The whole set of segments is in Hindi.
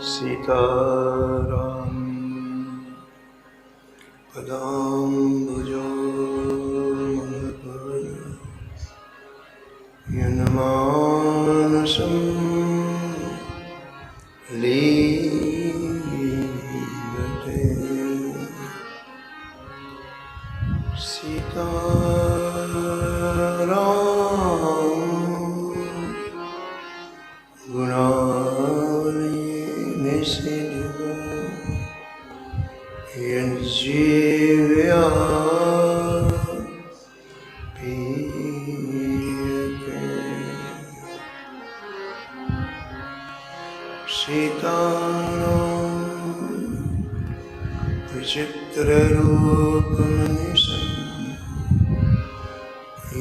सीताराम पदाम्बुजोर्मलकर यन्मानसं लीयते। सीताराम गुणानिधिः यज्जीव्या पीयते। सीताराम विचित्ररूपमनिशं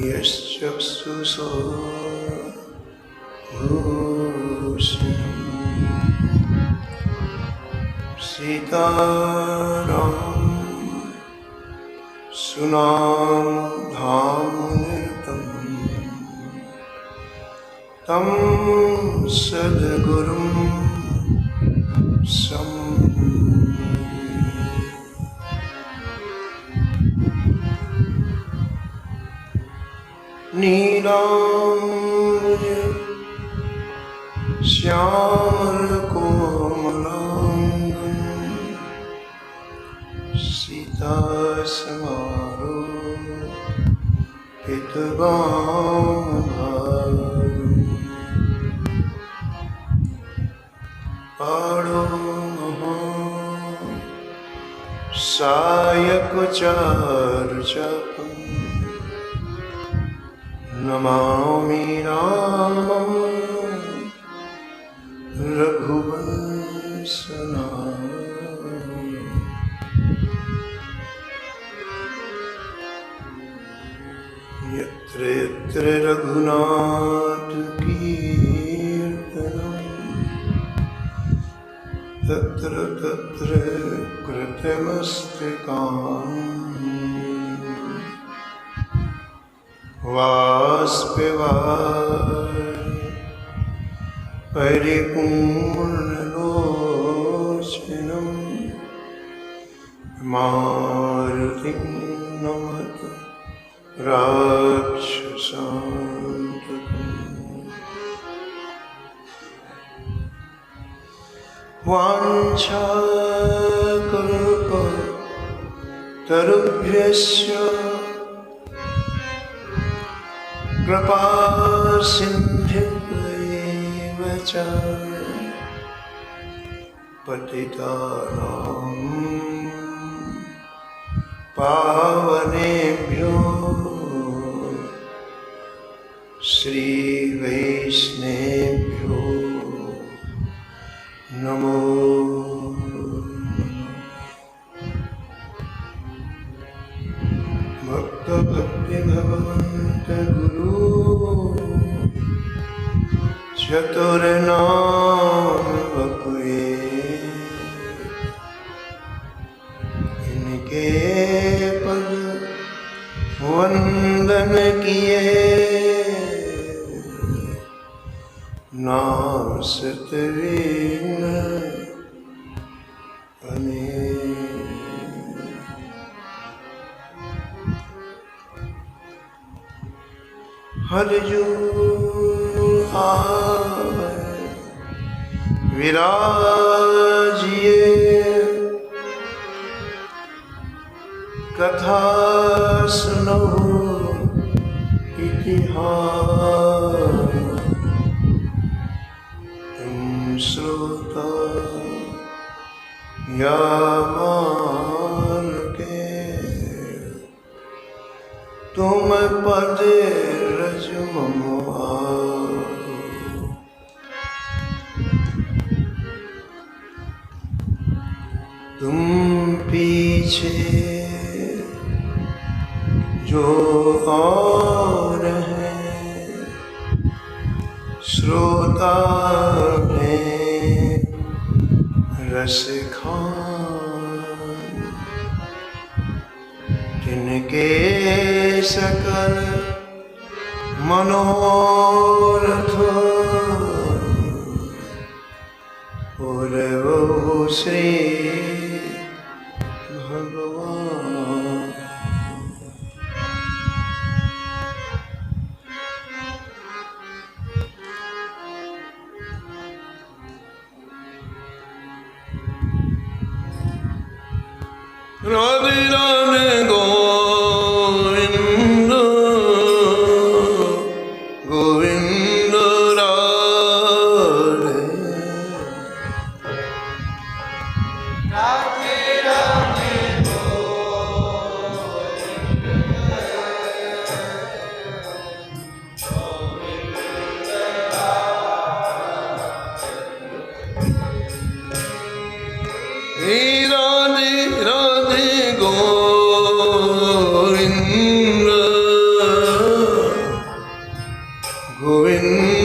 यश्चक्षुषो भूषणम्। सीताराम सुनामधामनिरतं तं सद्गुरुं नीलांबुज श्यामलकोमलांगं सीतासमारोपितवामभागं। पाणो सायकचारुचापं नमामि रामं रघुवंशनाथं। यत्र यत्र रघुनाथकीर्तनं तत्र तत्र कृतमस्तकाञ्जलिः। बाष्पवारि परिपूर्णलोचनं मारुतिं नमत राक्षसान्तकम्। वाञ्छाकल्पतरुभ्यश्च कृपासिन्धुभ्येव च पतितानां पावनेभ्यो श्रीवैष्णवेभ्यो नमो भक्तभक्तिभगवन्त गुरु चतुर्नाम बपुए। इनके पद वंदन किए नासत वीण हर जो आए विराजिए कथा सुनो इतिहास। तुम श्रोता या मान के तुम पद रजमवा। तुम पीछे जो और है श्रोता में रस खान। जिनके सकल मनोरथ भूर्भुवः श्री भगवान् राधे राधे गोविंद गोविंद राधे राधे राधे गोविंद गोविंद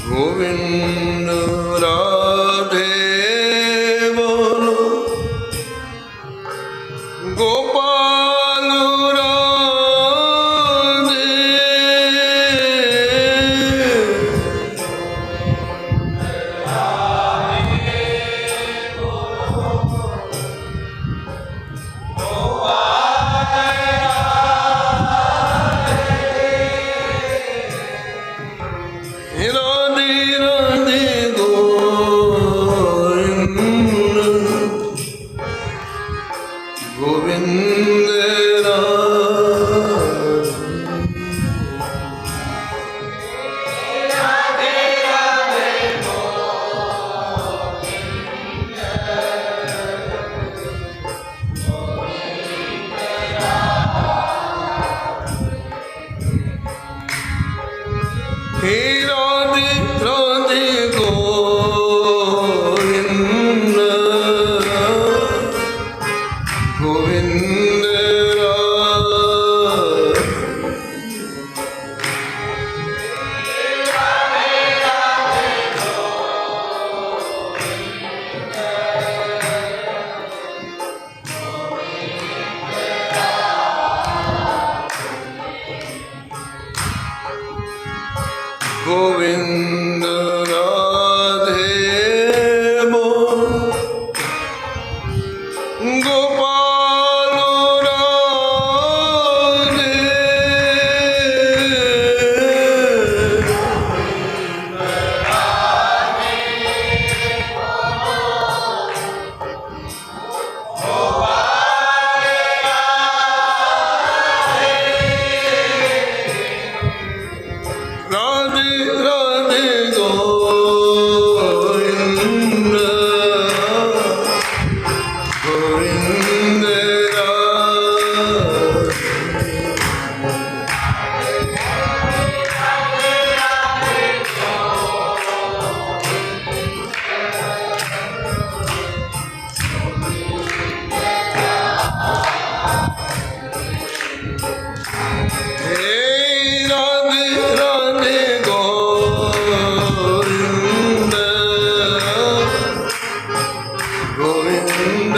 गोविंद राधे बोलो गोपाल राधे राधे राधे गोविंद गोविंद हे राधे राधे गोविंद गोविंद गोविंद राधे बोल गोपाल राधे राधे राधे गोविंद गोविंद हे राधे राधे गोविंद गोविंद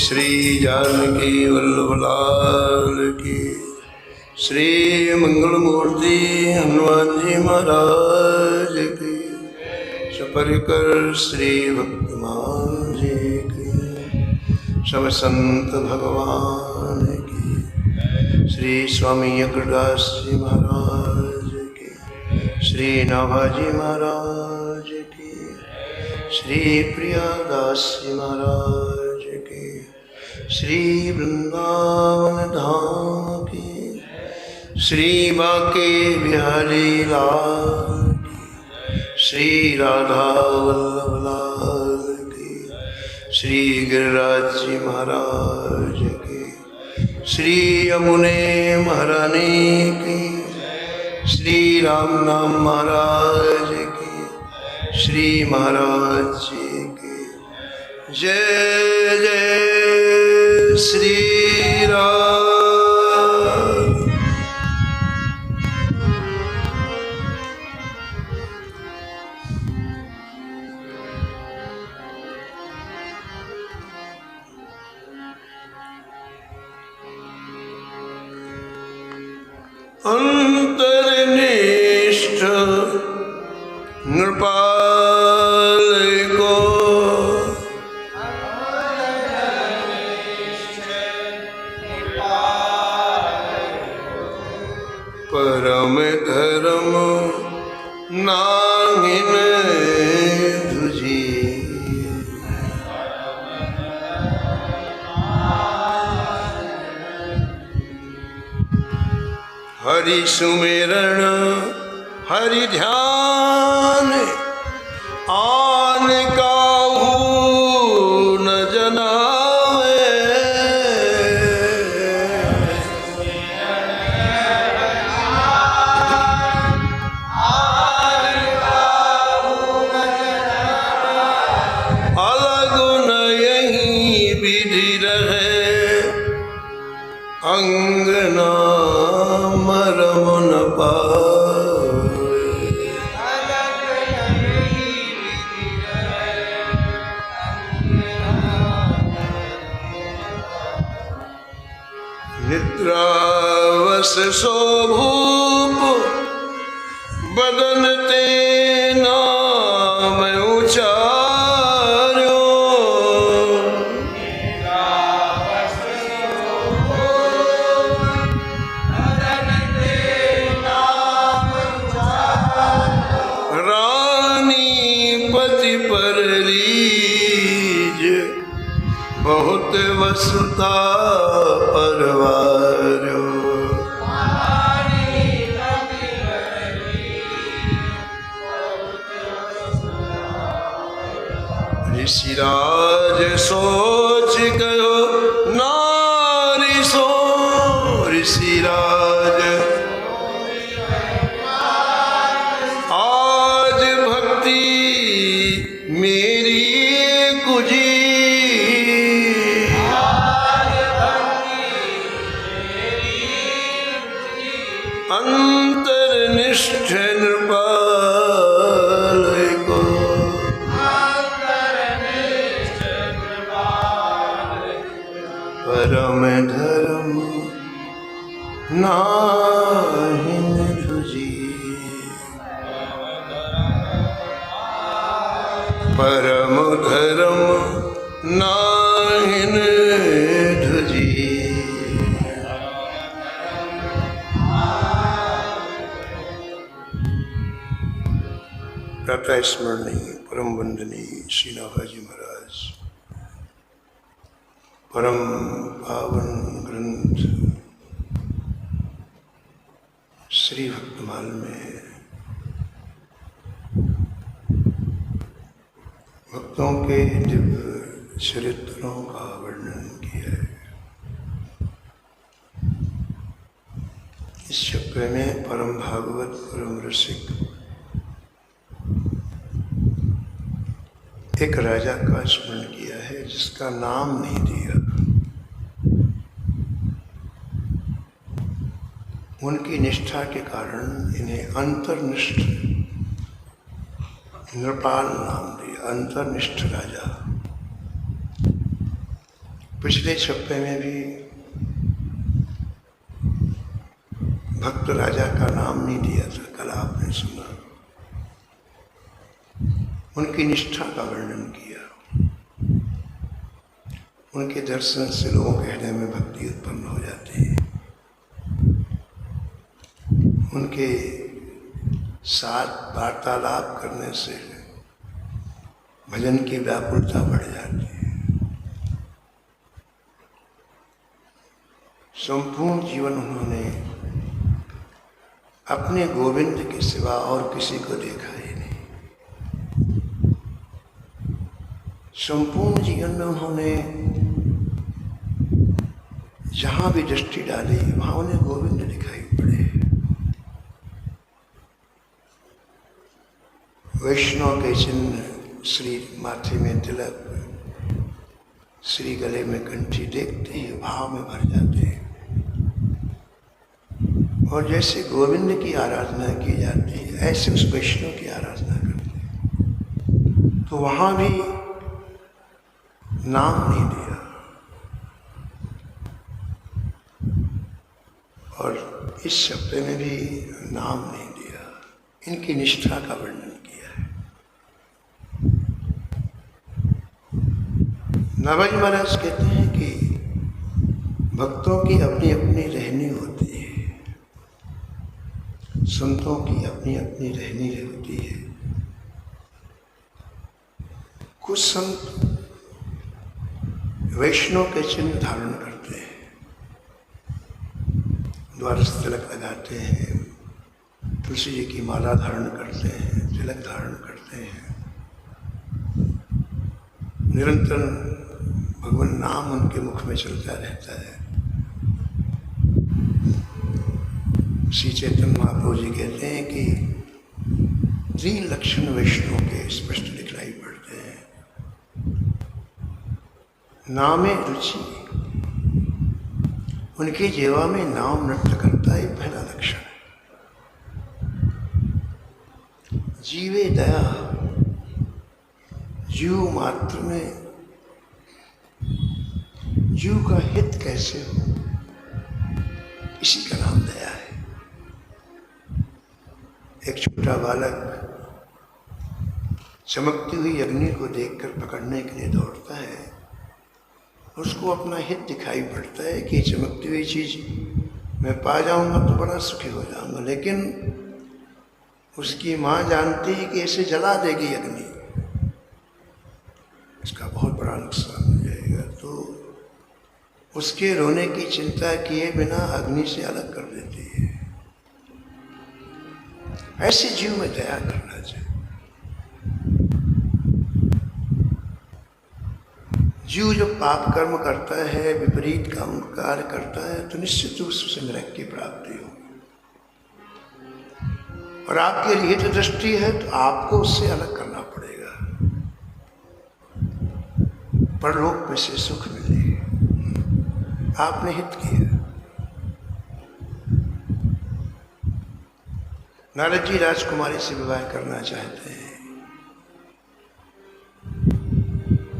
श्री जानकी वल्लभ लाल की श्री मंगल मूर्ति हनुमान जी महाराज की सपरिकर श्री भक्तमान जी की सब संत भगवान की श्री स्वामी अग्रदास जी महाराज की श्री नाभाजी महाराज की श्री प्रियादास जी महाराज की श्री वृंदावन धाम की श्री बांके बिहारी लाल की श्री राधा वल्लभ लाल की श्री गिरिराज जी महाराज की श्री यमुने महारानी की, श्री राम नाम महाराज की, श्री महाराज जी की जय जय श्री राम। अंतर्निष्ठ नृपाल को परम धर्म नाहिन तुझी, हरि सुमिरण हरि ध्यान आन काहू न जनावे, अलग न यही विधि रहे अंगना मरम न पावे, निद्रावश शोभूप बदन ते नाम उचार्यो, पर लीज बहुत वसुता परवारो, ऋषिराज सोच गयो नारी सो, ऋषिराज आज भक्ति मेरी कुजी, अंतर्निष्ठ नृपाल को, परम धर्म नाहिन तुझी, परम धर्म नाहिन तुझी। प्रातः स्मरणीय परम वंदनीय श्री नाभाजी महाराज, परम पावन ग्रंथ श्री भक्तमाल में भक्तों के दिव्य चरित्रों का वर्णन किया है। इस चक्र में परम भागवत परम रसिक एक राजा का स्मरण किया है जिसका नाम नहीं दिया। उनकी निष्ठा के कारण इन्हें अंतर्निष्ठ नृपाल नाम दिया, अंतर्निष्ठ राजा। पिछले छप्पे में भी भक्त राजा का नाम नहीं दिया था, कल आपने सुना। उनकी निष्ठा का वर्णन किया। उनके दर्शन से लोगों के हृदय में भक्ति उत्पन्न हो जाती है। उनके साथ वार्तालाप करने से भजन की व्याकुलता बढ़ जाती है। संपूर्ण जीवन उन्होंने अपने गोविंद के सिवा और किसी को देखा ही नहीं। संपूर्ण जीवन में उन्होंने जहां भी दृष्टि डाली वहां उन्हें गोविंद दिखाई पड़े। वैष्णव के चिन्ह, श्री माथे में तिलक, श्री गले में कंठी देखते ही भाव में भर जाते हैं। और जैसे गोविंद की आराधना की जाती है ऐसे उस वैष्णव की आराधना करते हैं। तो वहां भी नाम नहीं दिया और इस शब्द में भी नाम नहीं दिया, इनकी निष्ठा का वर्णन किया है। नवज महाराज कहते हैं कि भक्तों की अपनी अपनी रहनी होती है, संतों की अपनी अपनी रहनी होती है। कुछ संत वैष्णव के चिन्ह धारण करते हैं, द्वादश तिलक लगाते हैं, तुलसी जी की माला धारण करते हैं, तिलक धारण करते हैं, निरंतर भगवान नाम उनके मुख में चलता रहता है। श्री चैतन्य महाप्रभु जी कहते हैं कि 3 लक्षण वैष्णव के स्पष्ट दिखलाई पड़ते हैं। नामे रुचि, उनकी जीवा में नाम नृत्य करता है, पहला लक्षण। जीवे दया, जीव मात्र में जीव का हित कैसे हो, इसी का नाम दया है। एक छोटा बालक चमकती हुई अग्नि को देखकर पकड़ने के लिए दौड़ता है, उसको अपना हित दिखाई पड़ता है कि चमकती हुई चीज मैं पा जाऊंगा तो बड़ा सुखी हो जाऊंगा, लेकिन उसकी माँ जानती है कि इसे जला देगी अग्नि, इसका बहुत बड़ा नुकसान हो जाएगा, तो उसके रोने की चिंता किए बिना अग्नि से अलग कर देती है। ऐसे जीव में दया करना चाहिए। जीव जो पाप कर्म करता है, विपरीत काम कार्य करता है, तो निश्चित रूप से नरक की प्राप्ति होगी। और आपकी हित दृष्टि है तो आपको उससे अलग करना पड़ेगा, परलोक में से सुख मिले। आपने हित किया। नारद जी राजकुमारी से विवाह करना चाहते हैं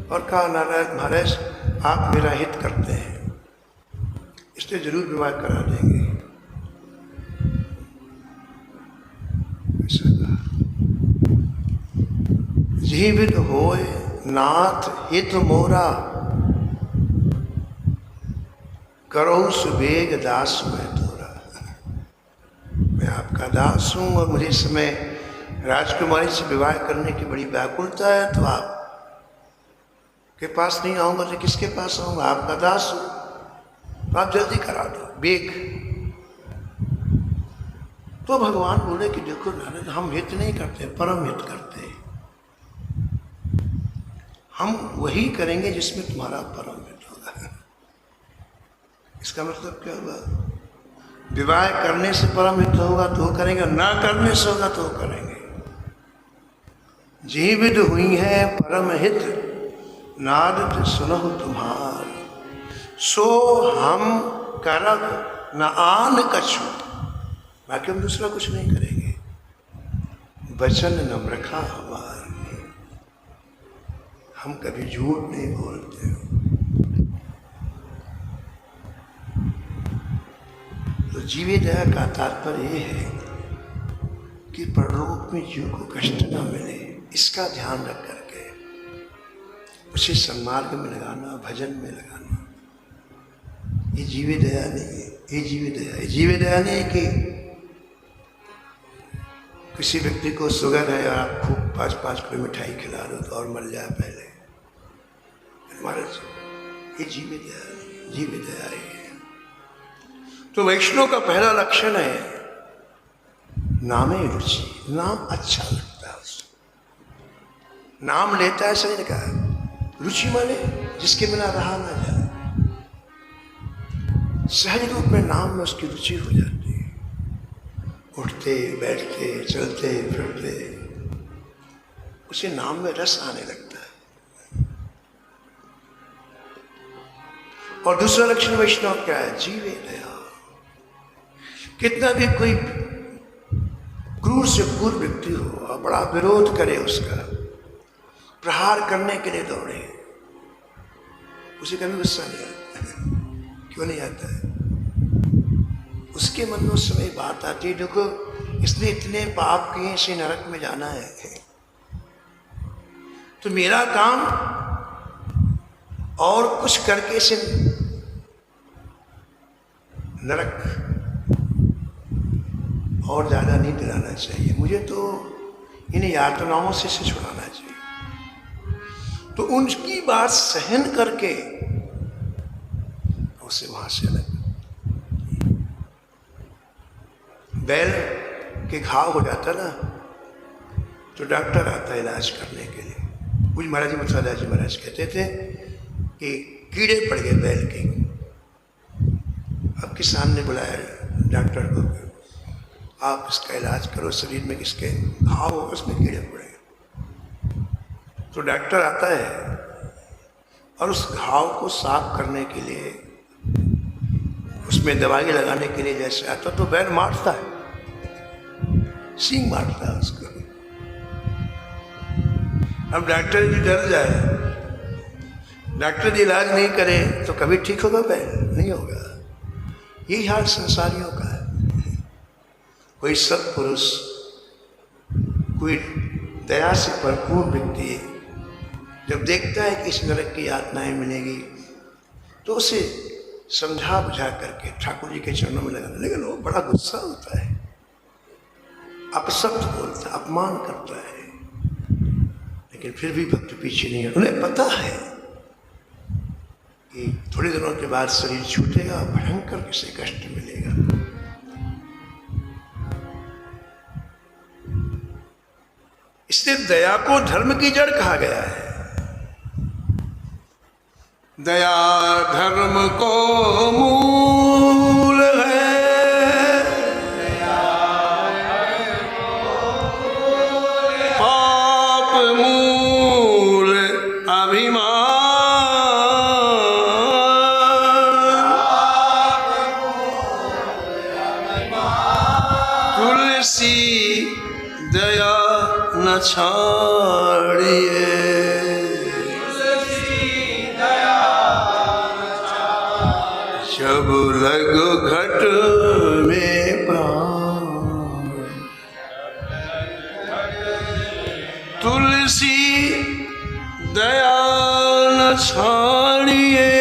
और कहा, नारद महाराज आप मेरा हित करते हैं, इसलिए जरूर विवाह करा देंगे। ऐसा कहा। जीवित होए नाथ हित मोरा, करो सुबेग दास मैं तोरा। मैं आपका दास हूं और मुझे इस समय राजकुमारी से विवाह करने की बड़ी व्याकुलता है, तो आप के पास नहीं आऊंगा तो किसके पास आऊंगा? आपका दास हूं, तो आप जल्दी करा दो, बेग। तो भगवान बोले कि देखो नारद, हम हित नहीं करते, परम हित करते हैं। हम वही करेंगे जिसमें तुम्हारा परम हित होगा। इसका मतलब क्या हुआ? विवाह करने से परम हित होगा तो करेंगे, ना करने से होगा तो करेंगे। जीवित हुई है परम हित, नारद सुनहु तुम्हार, सो हम करब न आन कछु। बाकी हम दूसरा कुछ नहीं करेंगे। वचन न रखा हमार, हम कभी झूठ नहीं बोलते। तो जीवे दया का तात्पर्य यह है कि परलोक में जीव को कष्ट न मिले, इसका ध्यान रख करके उसे सन्मार्ग में लगाना, भजन में लगाना। ये जीवे दया नहीं है, ये जीवे दया है। जीवे दया नहीं है कि किसी व्यक्ति को शुगर है और आप खूब 5-5 किलो मिठाई खिला दो तो और मर जाए पहले। महाराज ये जीवे दया नहीं, जीवे दया है। तो वैष्णव का पहला लक्षण है नामे रुचि, नाम अच्छा लगता है उसको, नाम लेता है। सही कहा, रुचि माने जिसके बिना रहा ना जाए। सहज रूप में नाम में उसकी रुचि हो जाती है। उठते बैठते चलते फिरते उसे नाम में रस आने लगता है। और दूसरा लक्षण वैष्णव क्या है? जीवे दया। कितना भी कोई क्रूर से क्रूर व्यक्ति हो और बड़ा विरोध करे, उसका प्रहार करने के लिए दौड़े, उसे कभी गुस्सा नहीं आता। क्यों नहीं आता है? उसके मन में उस समय बात आती है, देखो इसने इतने पाप किए, इसे नरक में जाना है, तो मेरा काम और कुछ करके इसे नरक और ज्यादा नहीं दिलाना चाहिए, मुझे तो इन यातनाओं से छुड़ाना चाहिए। तो उनकी बात सहन करके उसे वहां से अलग। बैल के घाव हो जाता ना, तो डॉक्टर आता है इलाज करने के लिए। कुछ महाराज जी मथुरा जी महाराज कहते थे कि कीड़े पड़ गए बैल के। अब किसान ने बुलाया डॉक्टर को, आप इसका इलाज करो, शरीर में किसके घाव हो उसमें कीड़े पड़े। तो डॉक्टर आता है और उस घाव को साफ करने के लिए, उसमें दवाई लगाने के लिए जैसे आता तो बैल मारता है, सींग मारता है उसको। अब डॉक्टर जी डर जाए, डॉक्टर जी इलाज नहीं करे तो कभी ठीक होगा बैल? नहीं होगा। यही हाल संसारियों का है। कोई सत्पुरुष, कोई दया से भरपूर व्यक्ति जब देखता है कि इस नरक की यातनाएं मिलेगी तो उसे समझा बुझा करके ठाकुर जी के चरणों में लगाना। लेकिन वो बड़ा गुस्सा होता है, अपशब्द बोलता, अपमान करता है, लेकिन फिर भी भक्त पीछे नहीं है। उन्हें पता है कि थोड़े दिनों के बाद शरीर छूटेगा, भयंकर किसे कष्ट मिलेगा। इसलिए दया को धर्म की जड़ कहा गया है। दया धर्म को मूल है, पाप मूल अभिमान, तुलसी दया न छाड़िए, जब लगो घट में प्राण, तुलसी दया न छाड़िए,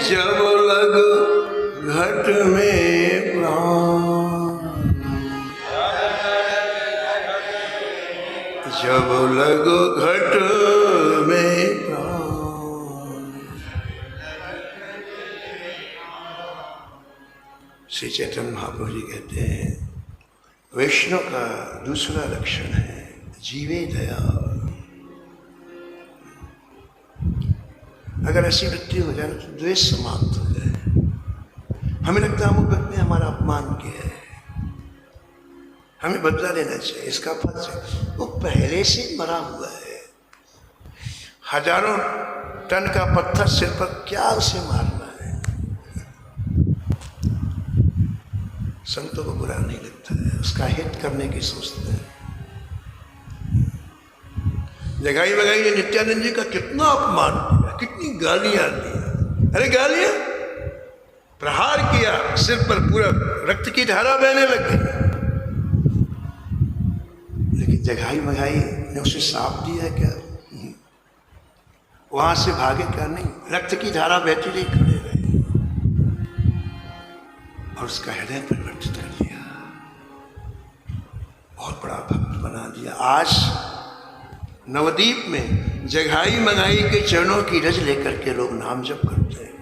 जब लगो घट में प्राण, जब लगो घट में प्राण। श्री चैतन्य महाप्रभु जी कहते हैं वैष्णव का दूसरा लक्षण है जीवे दया। अगर ऐसी वृत्ति हो जाए तो द्वेष समाप्त हो जाए। हमें लगता है अमुक व्यक्ति ने हमारा अपमान किया है, हमें बदला लेना चाहिए, इसका फल से वो पहले से मरा हुआ है। हजारों टन का पत्थर सिर पर क्या उसे मारना है। संतों को बुरा नहीं लगता है, उसका हित करने की सोचते हैं। जगाई बगाई ने नित्यानंद जी का कितना अपमान किया, कितनी गालियां दी। अरे गालियां, प्रहार किया, सिर पर पूरा रक्त की धारा बहने लग गई। लेकिन जगाई बगाई ने उसे साफ दिया क्या? वहां से भागे क्या? नहीं, रक्त की धारा बहती रही, खड़े रहे और उसका हृदय परिवर्तित कर दिया, बहुत बड़ा भक्त बना दिया। आज नवद्वीप में जगाई मंगाई के चरणों की रज लेकर के लोग नाम जप करते हैं।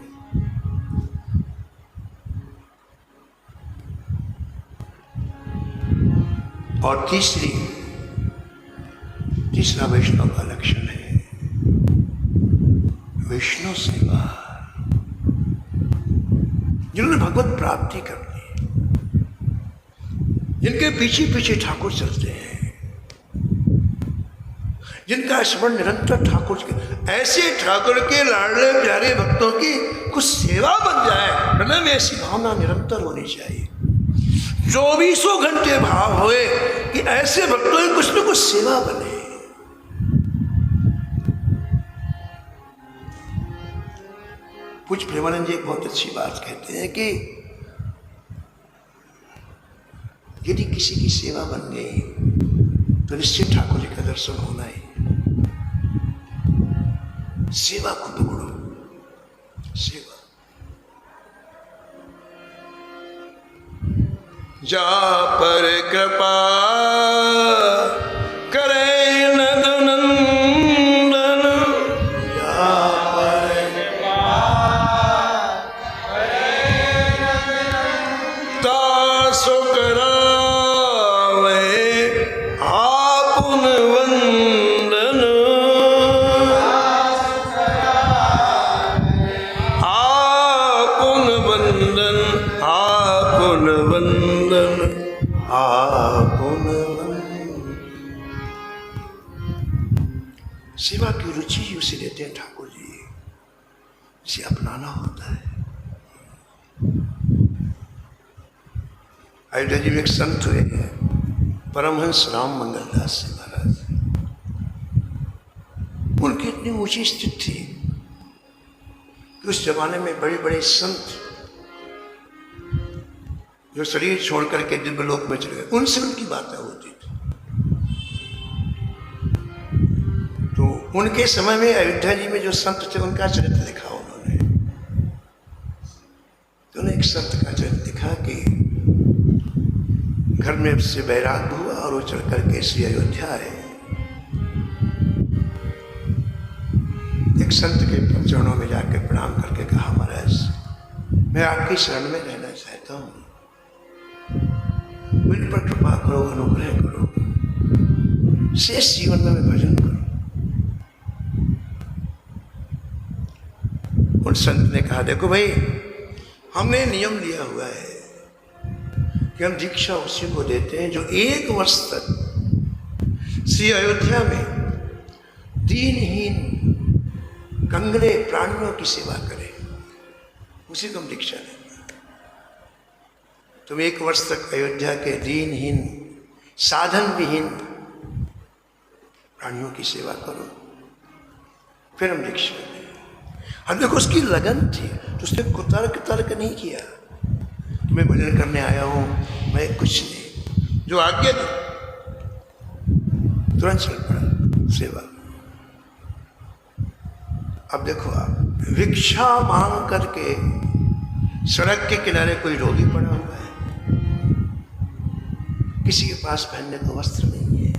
और तीसरी तीसरा वैष्णव का लक्षण है विष्णु सेवा। जिन्होंने भगवत प्राप्ति कर ली, जिनके पीछे पीछे ठाकुर चलते हैं, जिनका स्मरण निरंतर ठाकुर के, ऐसे ठाकुर के लाडले प्यारे भक्तों की कुछ सेवा बन जाए, हृदय में ऐसी भावना निरंतर होनी चाहिए। 24 घंटे भाव होए कि ऐसे भक्तों की कुछ न कुछ सेवा बने। पूज्य प्रेमानंद जी एक बहुत अच्छी बात कहते हैं कि यदि किसी की सेवा बन गई तो निश्चित ठाकुर जी का दर्शन होना ही। सेवा को पकड़ो, सेवा। जा पर कृपा करे नंदन, जा पर कृपा करे नंदन, तासो करावे आपुन वंदन, आपुन वंदन, आपुन वंदन, आपुन वंदन। सेवा की रुचि ही उसे देते हैं ठाकुर जी, इसे अपनाना होता है। अयोध्या जी में एक संत हुए हैं, परमहंस राम मंगलदास जी महाराज। उनकी इतनी ऊंची स्थिति थी कि उस जमाने में बड़े बड़े संत जो शरीर छोड़ करके दिव्य लोक में चले गए, उनसे उनकी बातें होती थी। तो उनके समय में अयोध्या जी में जो संत थे उनका चरित्र लिखा उन्होंने। तो उन्होंने एक संत का चरित्र लिखा कि घर में से बैराग हुआ और वो चढ़ करके श्री अयोध्या आए। एक संत के चरणों में जाकर प्रणाम करके कहा, महाराज मैं आपकी शरण में रहना चाहता हूँ, मुझ पर कृपा करो, अनुग्रह करो, शेष जीवन में मैं भजन करूं। उन संत ने कहा, देखो भाई, हमने नियम लिया हुआ है कि हम दीक्षा उसी को देते हैं जो 1 वर्ष तक श्री अयोध्या में दीनहीन कंगरे प्राणियों की सेवा करे, उसी को हम दीक्षा दें। तुम 1 वर्ष तक अयोध्या के दीनहीन साधन विहीन प्राणियों की सेवा करो, फिर हम दीक्षा दें। हम देखो उसकी लगन थी, तो उसने कुतर्क तर्क नहीं किया कि मैं भजन करने आया हूं, मैं कुछ नहीं, जो आज्ञा दी तुरंत चल पड़ा सेवा। अब देखो आप, भिक्षा मांग करके सड़क के किनारे कोई रोगी पड़ा हुआ है, किसी के पास पहनने को वस्त्र नहीं है,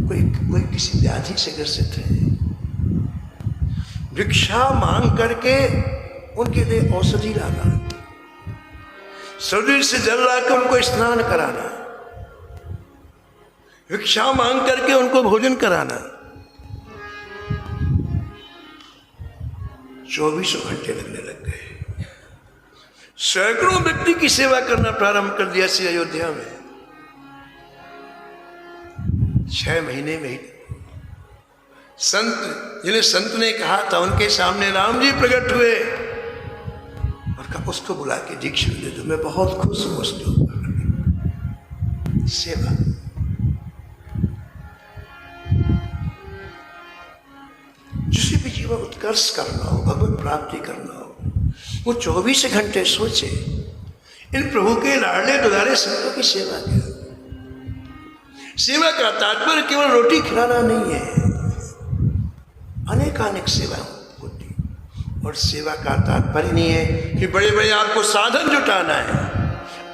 कोई किसी व्याधि से ग्रसित है, भिक्षा मांग करके उनके लिए औषधि लाना, शरीर से जल लाकर उनको स्नान कराना, भिक्षा मांग करके उनको भोजन कराना, 24 घंटे लगने लग गए। सैकड़ों व्यक्ति की सेवा करना प्रारंभ कर दिया श्री अयोध्या में। 6 महीने में ही संत, जिन्हें संत ने कहा था, उनके सामने राम जी प्रकट हुए और कहा उसको बुला के दीक्षा दे दो, मैं बहुत खुश हूं उसके ऊपर। सेवा। जिसे भी जीवन उत्कर्ष करना हो, भगवत प्राप्ति करना हो, वो 24 घंटे सोचे इन प्रभु के लाडले दुलारे संतों की सेवा करें। सेवा का तात्पर्य केवल रोटी खिलाना नहीं है, अनेकानेक सेवा होती। और सेवा का तात्पर्य नहीं है कि बड़े बड़े आपको साधन जुटाना है,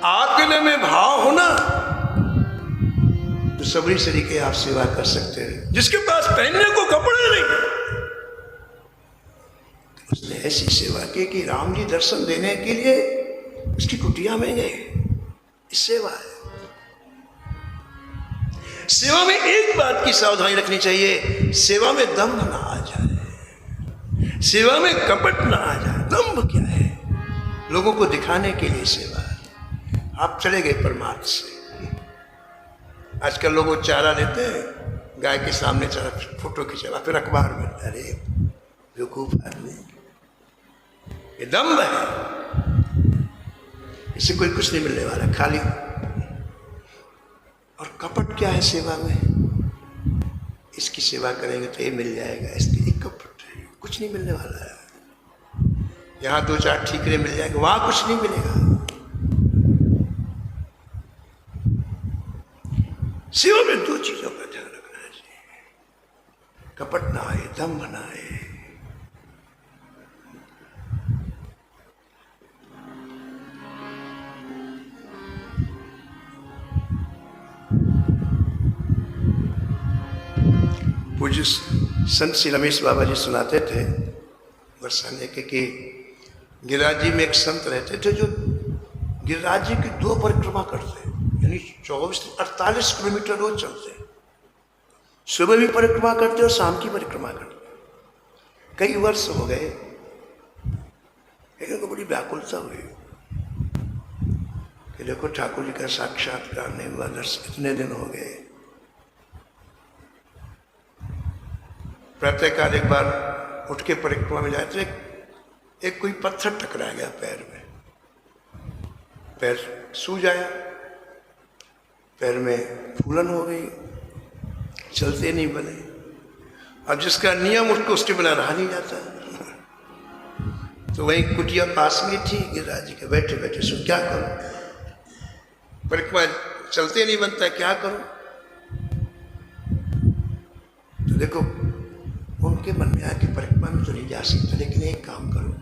आपके लिए में भाव होना तो सबरी तरीके आप सेवा कर सकते हैं। जिसके पास पहनने को कपड़े नहीं, उसने ऐसी सेवा की कि राम जी दर्शन देने के लिए उसकी कुटिया में गए। सेवा है। सेवा में एक बात की सावधानी रखनी चाहिए, सेवा में दंभ ना आ जाए, सेवा में कपट ना आ जाए। दंभ क्या है? लोगों को दिखाने के लिए सेवा। आप चले गए परमार्थ से। आजकल लोग चारा देते हैं, गाय के सामने चारा, फोटो खिंचवा, फिर अखबार में। अरे बेवकूफ आदमी, ये दंभ है, इससे कोई कुछ नहीं मिलने वाला, खाली। और कपट क्या है सेवा में? इसकी सेवा करेंगे तो ये मिल जाएगा, इसकी एक कपट है, कुछ नहीं मिलने वाला है। यहाँ 2-4 ठीकरे मिल जाएंगे, वहां कुछ नहीं मिलेगा। सेवा में 2 चीजों का ध्यान रखना चाहिए, कपट ना आए, दंभ ना आए। पूज्य संत श्री रमेश बाबा जी सुनाते थे बरसाने के कि गिरिराज जी में एक संत रहते थे जो गिरिराज जी की 2 परिक्रमा करते, यानी 24-48 किलोमीटर रोज चलते, सुबह भी परिक्रमा करते और शाम की परिक्रमा करते। कई वर्ष हो गए, लेकिन को बड़ी व्याकुलता हुई कि देखो ठाकुर जी का साक्षात्कार नहीं हुआ, दर्शन इतने दिन हो गए। प्रातःकाल एक बार उठ के परिक्रमा में जाए तो एक कोई पत्थर टकरा गया पैर में, पैर सूज आया, पैर में फूलन हो गई, चलते नहीं बने। अब जिसका नियम उसको उसके बिना रहा नहीं जाता। तो वही कुटिया पास में थी गिरिराज जी के, बैठे बैठे सो क्या करूं, परिक्रमा चलते नहीं बनता, क्या करूं। तो देखो उनके मन में आया कि परिक्रमा में तो नहीं जा सकता, लेकिन एक काम करो,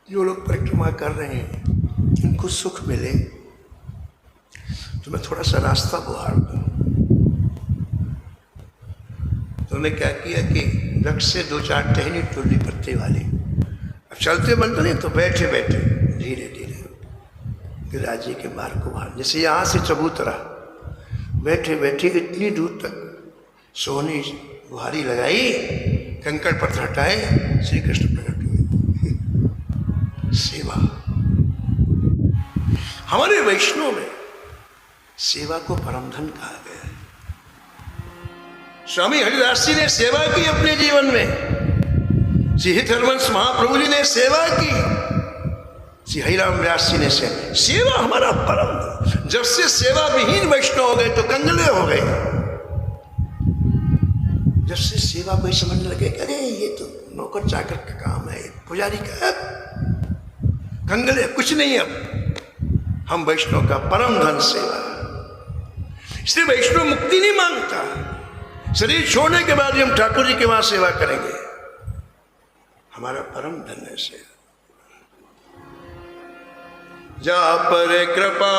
जो लोग परिक्रमा कर रहे हैं उनको सुख मिले तो मैं थोड़ा सा रास्ता बुहार दूं। तो उन्होंने क्या किया कि वृक्ष से 2-4 टहनी टुल्ली पत्ते वाली, अब चलते बनते नहीं तो बैठे बैठे धीरे धीरे गिरिराज जी के मार्ग को मार, जैसे यहाँ से चबूतरा, बैठे बैठे इतनी दूर तक सोहनी बुहारी लगाई, कंकड़ पत्थर हटाए, श्री कृष्ण प्रकट हुए। सेवा हमारे वैष्णव में सेवा को परम धन कहा गया है। स्वामी हरिदास जी ने सेवा की अपने जीवन में, श्री हरिवंश महाप्रभु जी ने सेवा की, श्री हरिराम व्यास जी ने सेवा हमारा परम धन। जब से सेवा विहीन वैष्णव हो गए तो कंगले हो गए। जब से सेवा कोई समझने लगे, अरे ये तो नौकर चाकर का काम है, पुजारी का, कंगले कुछ नहीं। अब हम वैष्णव का परम धन सेवा। इसलिए वैष्णव मुक्ति नहीं मांगता, शरीर छोड़ने के बाद हम ठाकुर जी के वहां सेवा करेंगे, हमारा परम धन है सेवा। जा पर कृपा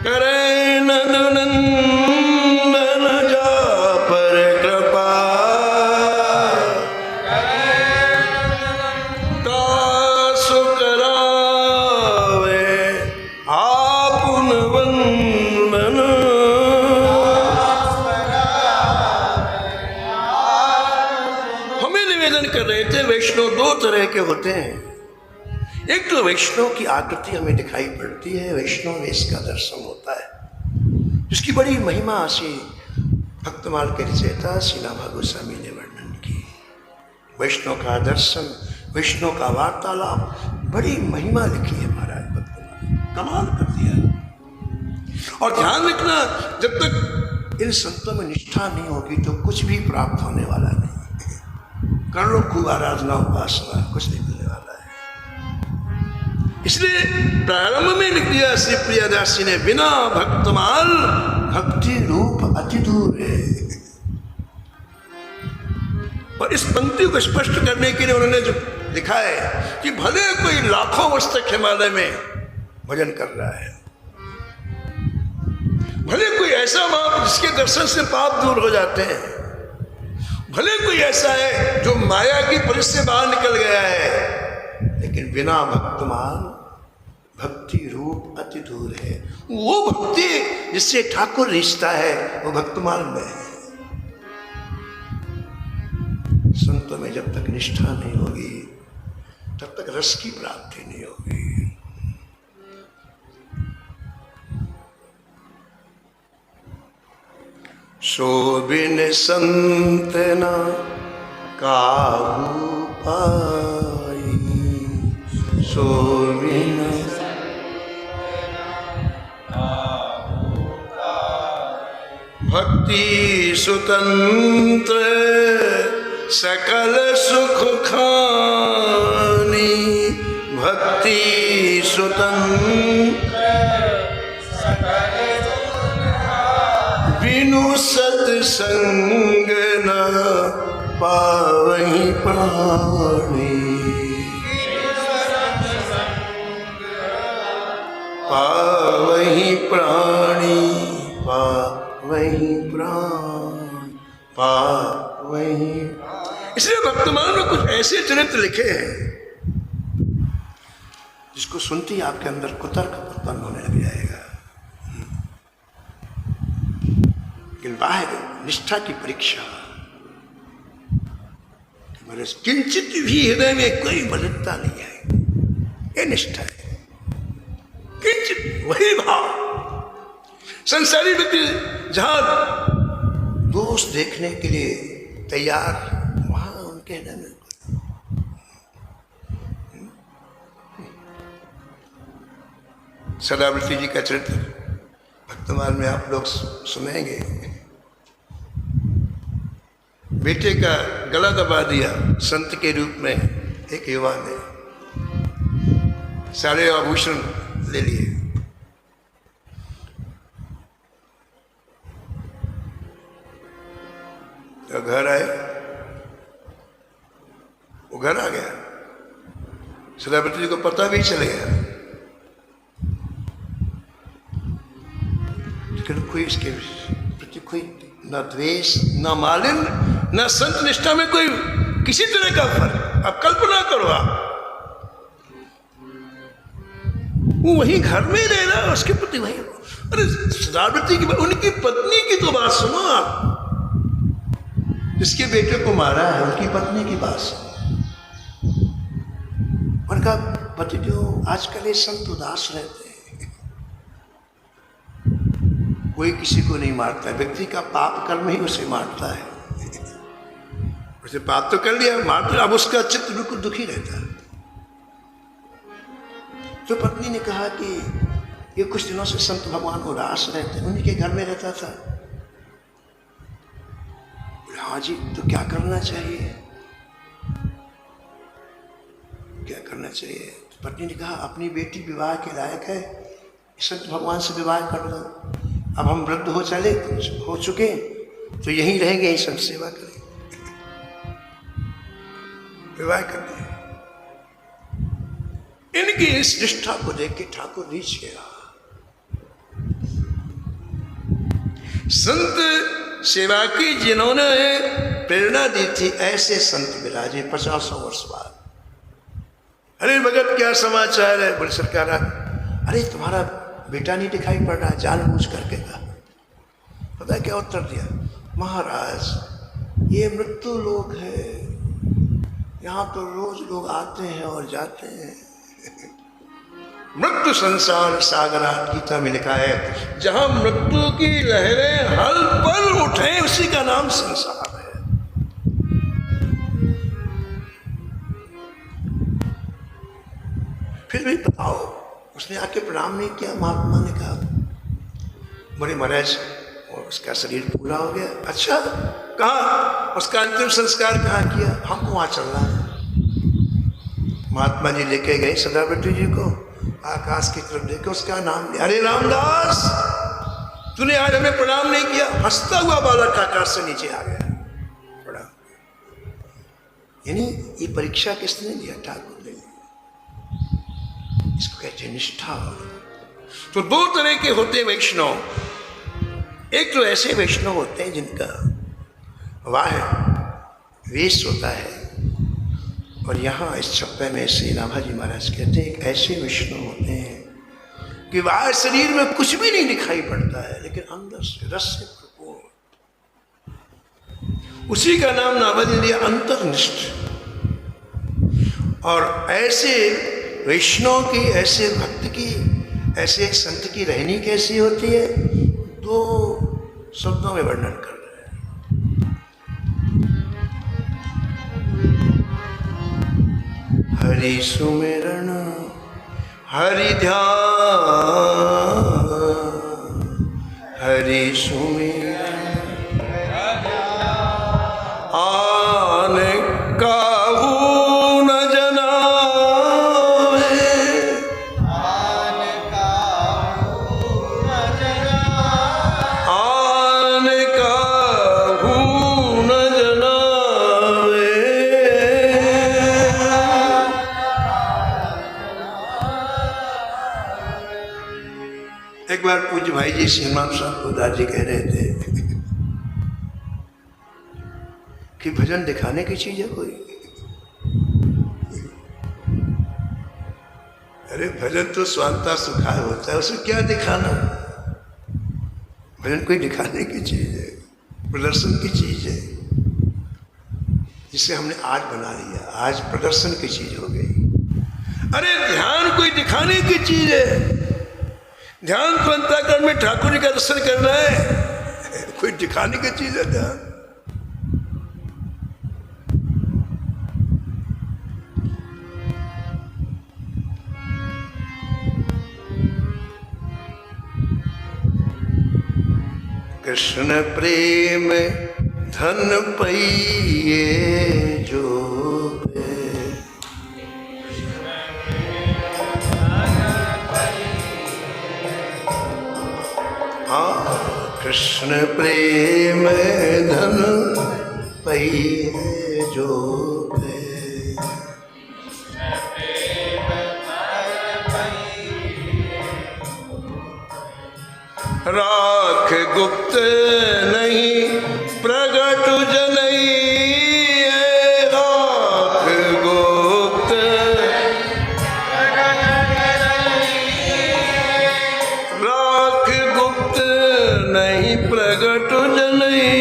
करे नंदन, तरह के होते हैं। एक तो वैष्णव की आकृति हमें दिखाई पड़ती है, वैष्णव में इसका दर्शन होता है, जिसकी बड़ी महिमा श्री भक्तमाल के रचयिता श्रीनाभा गोस्वामी ने वर्णन की। वैष्णव का दर्शन, वैष्णव का वार्तालाप, बड़ी महिमा लिखी है महाराज भक्तमाल, कमाल कर दिया। और ध्यान रखना, जब तक इन संतों में निष्ठा नहीं होगी तो कुछ भी प्राप्त होने वाला नहीं। कर लो खूब आराधना उपासना, कुछ नहीं मिलने वाला है। इसलिए प्रारंभ में लिख दिया श्री प्रियादास जी ने, बिना भक्तमाल भक्ति रूप अति दूर है। और इस पंक्ति को स्पष्ट करने के लिए उन्होंने जो लिखा है कि भले कोई लाखों वर्ष तक हिमालय में भजन कर रहा है, भले कोई ऐसा महापुरुष जिसके दर्शन से पाप दूर हो जाते हैं, भले कोई ऐसा है जो माया की परिधि से बाहर निकल गया है, लेकिन बिना भक्तमान भक्ति रूप अति दूर है। वो भक्ति जिससे ठाकुर रिश्ता है वो भक्तमाल में है। संतों में जब तक निष्ठा नहीं होगी तब तक रस की प्राप्ति नहीं होगी। सो बिन संत न काहू पाई, सो बिन भक्ति स्वतंत्र सकल सुख खानी, भक्ति स्वतंत्र बिनु सत्संग न पावहि प्राणी, पावहि प्राणी, पावहि प्राण, पावहि। इसलिए भक्तमाल में कुछ ऐसे चरित्र लिखे हैं जिसको सुनते ही आपके अंदर कुतर्क उत्पन्न होने लग जाएगा। लेकिन बाहर निष्ठा की परीक्षा, मेरे किंचित भी हृदय में कोई मलिनता नहीं है, ये निष्ठा है। किंचित वही भाव। संसारी व्यक्ति जहां दोष देखने के लिए तैयार, वहां उनके हृदय में सदाव्रती जी का चरित्र भक्तमाल में आप लोग सुनेंगे। बेटे का गला दबा दिया संत के रूप में एक युवा ने, सारे आभूषण ले लिए। तो घर आए, वो घर आ गया, सदाव्रती जी को पता भी चल गया, लेकिन कोई इसके प्रति कोई न द्वेष, न मालिन, न संत निष्ठा में कोई किसी तरह का फर्क। अब कल्पना करो आप, वो वही घर में रह रहा, उसके प्रति वही। अरे सदाव्रती की, उनकी पत्नी की तो बात सुनो आप, जिसके बेटे को मारा है उनकी पत्नी की बात सुनो। उनका पति जो आजकल ये संत उदास रहते हैं, कोई किसी को नहीं मारता, व्यक्ति का पाप कर्म ही उसे मारता है। उसे पाप तो कर लिया, मार, अब उसका चित्त बिल्कुल दुखी रहता है। तो पत्नी ने कहा कि ये कुछ दिनों से संत भगवान उदास रहते, उन्हीं के घर में रहता था। हाँ जी, तो क्या करना चाहिए, क्या करना चाहिए? तो पत्नी ने कहा अपनी बेटी विवाह के लायक है, संत भगवान से विवाह कर दो। अब हम वृद्ध हो चुके, तो यहीं रहेंगे, यहीं संत सेवा करेंगे। विवाह कर दिया। इनकी इस निष्ठा को देख के ठाकुर रीझ गया। संत सेवा की जिन्होंने प्रेरणा दी थी, ऐसे संत विराजे 50 वर्ष बाद। अरे भगत क्या समाचार है? बोले सरकार, अरे तुम्हारा बेटा नहीं दिखाई पड़ रहा, जानबूझ करके कहा। पता है क्या उत्तर दिया? महाराज ये मृत्यु लोक है, यहाँ तो रोज लोग आते हैं और जाते हैं। मृत्यु संसार सागरात गीता में लिखा है, जहां मृत्यु की लहरें हल पल उठे उसी का नाम संसार है। फिर भी बताओ, उसने आके प्रणाम नहीं किया। महात्मा ने कहा बोले महाराज और उसका शरीर पूरा हो गया। अच्छा, कहाँ उसका अंतिम संस्कार कहाँ किया? हमको वहां चलना है। महात्मा जी लेके गए सदाव्रती जी को, आकाश की तरफ देखे, उसका नाम लिया। अरे रामदास, तूने आज हमें प्रणाम नहीं किया। हंसता हुआ बालक आकाश से नीचे आ गया। प्रणाम। यानी ये परीक्षा किसने दिया? ठाकुर ने। इसको कहते हैं निष्ठा। तो दो तरह के होते हैं वैष्णव। एक तो ऐसे वैष्णव होते हैं जिनका वाह वेश होता है, और यहाँ इस छप्पे में श्री रामाजी महाराज कहते हैं एक ऐसे वैष्णव होते हैं कि बाहर शरीर में कुछ भी नहीं दिखाई पड़ता है, लेकिन अंदर से रस से भरपूर, उसी का नाम नाम लिया अंतर्निष्ठ। और ऐसे वैष्णव की, ऐसे भक्त की, ऐसे एक संत की रहनी कैसी होती है, दो शब्दों में वर्णन कर रहे हैं। हरि सुमिरन हरि ध्यान, हरि सुमिरन आन काहू न जनावे, आन काहू न जनावे, आन काहू न जनावे। एक बार पूज्य भाई जी श्रीमान साहब को दादी कह रहे थे कि भजन दिखाने की चीज है कोई? अरे भजन तो स्वांता सुखाय होता है, उसे क्या दिखाना? भजन कोई दिखाने की चीज है, प्रदर्शन की चीज है, जिसे हमने आज बना लिया, आज प्रदर्शन की चीज हो गई। अरे ध्यान कोई दिखाने की चीज है, ध्यान तो अंतःकरण में ठाकुर जी का दर्शन करना है, कोई दिखाने की चीज है ध्यान? कृष्ण प्रेम धन पइए जो पे, हाँ कृष्ण प्रेम धन पइए जो पे, राख गुप्त नहीं प्रगट जनई, राख गुप्त राख गुप्त नहीं प्रगट जनई,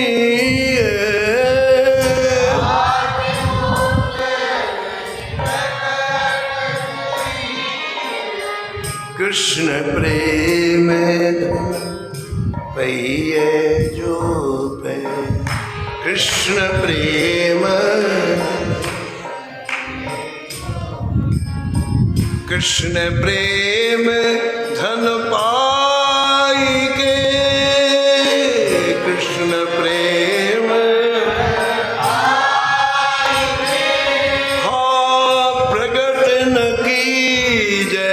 कृष्ण प्रेम पइए जो पे, कृष्ण प्रेम, कृष्ण प्रेम धन पाई के, कृष्ण प्रेम हाँ प्रगट न की जय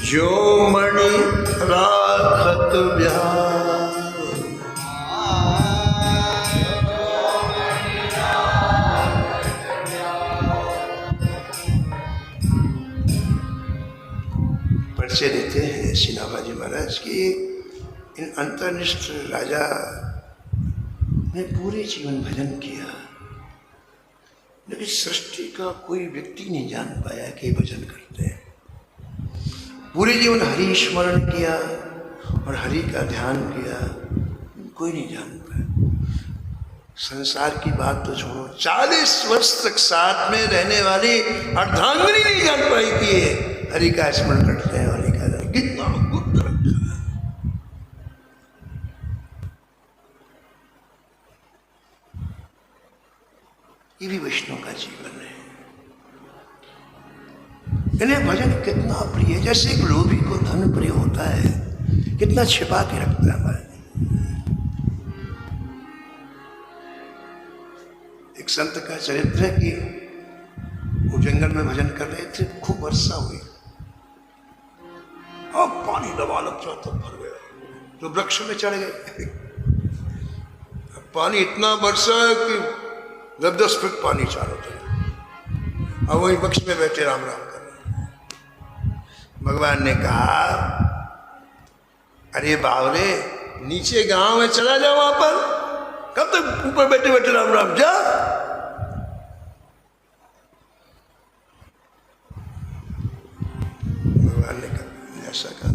जो मणि राखत परिचय देते हैं सिनाबाजी महाराज की। इन अंतर्निष्ठ राजा ने पूरे जीवन भजन किया, लेकिन सृष्टि का कोई व्यक्ति नहीं जान पाया कि भजन करते हैं। पूरे जीवन हरि स्मरण किया और हरि का ध्यान किया, कोई नहीं जान पाया। संसार की बात तो छोड़ो, 40 वर्ष तक साथ में रहने वाली अर्धांगिनी नहीं जान पाई कि ये हरि का स्मरण करते हैं, हरि का ध्यान कितना गुप्त रखा है। ये भी वैष्णव का जीवन है। इन्हें भजन कितना प्रिय, जैसे एक लोभी को धन प्रिय होता है, कितना छिपा के रखता है हमारे। एक संत का चरित्र है कि वो जंगल में भजन कर रहे थे, खूब वर्षा हुई, अब पानी लबालब चारों भर गया, तो वृक्ष में चढ़ गए। पानी इतना बरसा है कि 10-10 फीट पानी चारों तरफ, अब वही वृक्ष में बैठे राम राम कर रहे। भगवान ने कहा, अरे बावरे, नीचे गांव में चला जाओ, वहां पर कब तक ऊपर बैठे बैठे राम राम, जा। भगवान ने कहा, ऐसा कहा।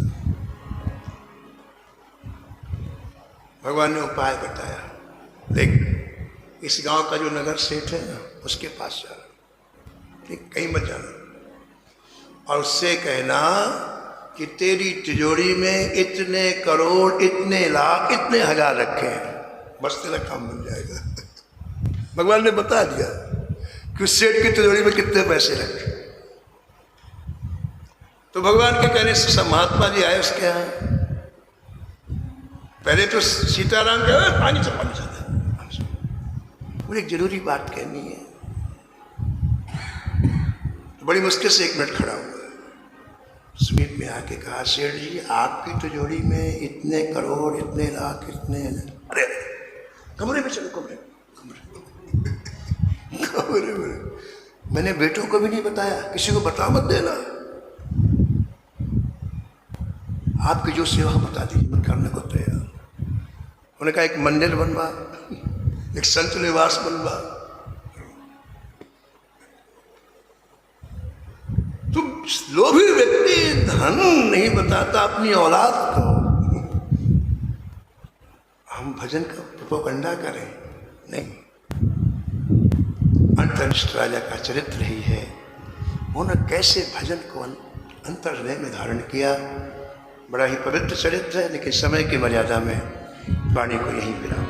भगवान ने उपाय बताया, देख इस गांव का जो नगर सेठ है ना, उसके पास जाना, ठीक, कहीं मत जाना, और उससे कहना कि तेरी तिजोरी में इतने करोड़, इतने लाख, इतने हजार रखे हैं, बस तेरा काम बन जाएगा। भगवान ने बता दिया कि उस सेठ की तिजोरी में कितने पैसे रखे। तो भगवान के कहने से सब महात्मा जी आए उसके यहाँ। पहले तो सीताराम कहे, पानी चल, पानी चल, मुझे एक जरूरी बात कहनी है। तो बड़ी मुश्किल से 1 मिनट खड़ा हुआ, समीप में आके कहा, सेठ जी आपकी तिजोरी में इतने करोड़, इतने लाख, इतने, अरे कमरे में चलो, कमरे में। मैंने बेटों को भी नहीं बताया, किसी को बता मत देना, आपकी जो सेवा बता दीजिए, मैं करने को तैयार। उन्होंने कहा, एक मंदिर बनवा, एक संत निवास बनवा। तुम लोभी व्यक्ति धन नहीं बताता अपनी औलाद को, हम भजन का प्रोपेगेंडा करें, नहीं। अंतरिष्ठ राजा का चरित्र ही है, उन्होंने कैसे भजन को अंतर्हृदय में धारण किया। बड़ा ही पवित्र चरित्र है, लेकिन समय की मर्यादा में वाणी को यहीं विराम।